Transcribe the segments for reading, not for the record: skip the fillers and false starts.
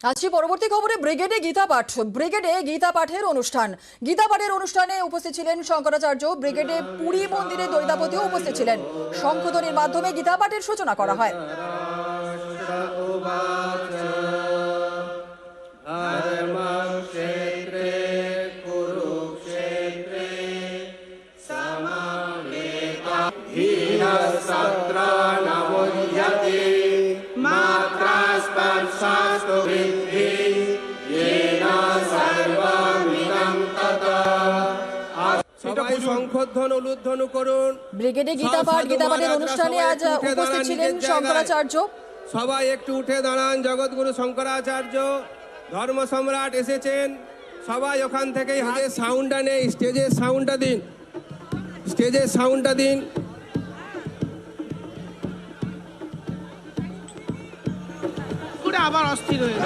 আসছি পরবর্তী খবরে। ব্রিগেডে গীতা পাঠের অনুষ্ঠানে উপস্থিত ছিলেন শঙ্করাচার্য। ব্রিগেডে পুরী মন্দিরে দৈতাপতিও উপস্থিত ছিলেন। শঙ্খধ্বনির মাধ্যমে গীতা পাঠের সূচনা করা হয়। ব্রিগেডে গীতা পাঠের অনুষ্ঠানে আজ উপস্থিত ছিলেন শঙ্করাচার্য। সবাই একটু উঠে দাঁড়ান। জগৎগুরু শঙ্করাচার্য ধর্ম সম্রাট এসেছেন। সবাই ওখান থেকেই হাতে সাউন্ডটা নেই, স্টেজের সাউন্ডটা দিন।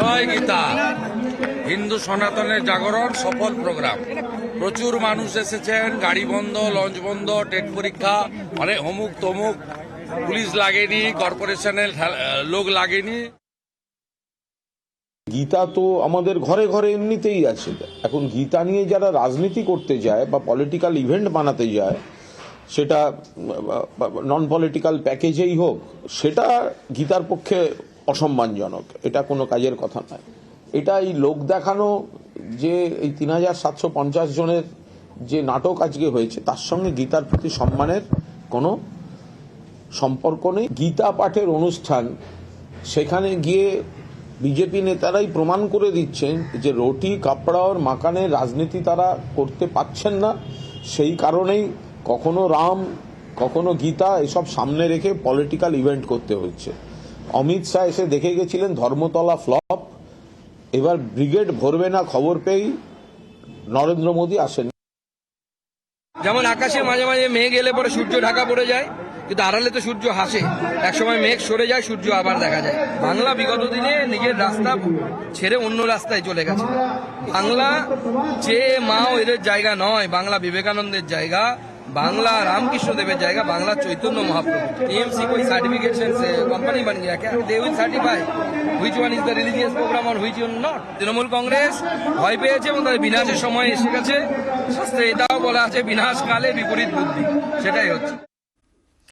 জয় গীতা। হিন্দু সনাতনের জাগরণ সফল প্রোগ্রাম। প্রচুর মানুষ এসেছেন, গাড়ি বন্ধ, লঞ্চ বন্ধ, টেট পরীক্ষা, অনেক অমুক তমুক, পুলিশ লাগেনি, কর্পোরেশনের লোক লাগেনি। গীতা তো আমাদের ঘরে ঘরে এমনিতেই আছে। এখন গীতা নিয়ে যারা রাজনীতি করতে যায় বা পলিটিক্যাল ইভেন্ট বানাতে যায়, সেটা নন পলিটিক্যাল প্যাকেজেই হোক, সেটা গীতার পক্ষে অসম্মানজনক। এটা কোনো কাজের কথা নয়। এটা এই লোক দেখানো যে এই 3750 জনের যে নাটক আজকে হয়েছে, তার সঙ্গে গীতার প্রতি সম্মানের কোনো সম্পর্ক নেই। গীতা পাঠের অনুষ্ঠান, সেখানে গিয়ে বিজেপি নেতারাই প্রমাণ করে দিচ্ছেন যে রুটি কাপড়া আর মাকানের রাজনীতি তারা করতে পারছেন না। সেই কারণেই কখনো রাম, কখনো গীতা এসব সামনে রেখে পলিটিক্যাল ইভেন্ট করতে হচ্ছে। অমিত শাহ এসে দেখে গেছিলেন ধর্মতলা ফ্লপ, এবার ব্রিগেড ভরবে না খবর পেয়েই নরেন্দ্র মোদী আসেন। যেমন আকাশে মাঝে মাঝে মেঘ এলে পরে সূর্য ঢাকা পড়ে যায়, কিন্তু আড়ালে তো সূর্য হাসে। একসময় মেঘ সরে যায়, সূর্য আবার দেখা যায়। বাংলা বিগত দিনে নিজের রাস্তা ছেড়ে অন্য রাস্তায় চলে গেছে। বাংলা যে মাও এদের জায়গা নয়, বাংলা বিবেকানন্দের জায়গা, बांग्ला रामकृष्ण देव जाएगा, बांग्ला चैतन्य महाप्रभु। टीएमसी कोई सर्टिफिकेट कंपनी बन गया क्या? They will certify which one is the religious program और which one not. Trinamool Congress ভয় পেয়েছে এবং তাদের বিনাশের সময় এসে গেছে। শাস্ত্রে এটাও বলা আছে, বিনাশ কালে বিপরীত বুদ্ধি, সেটাই হচ্ছে।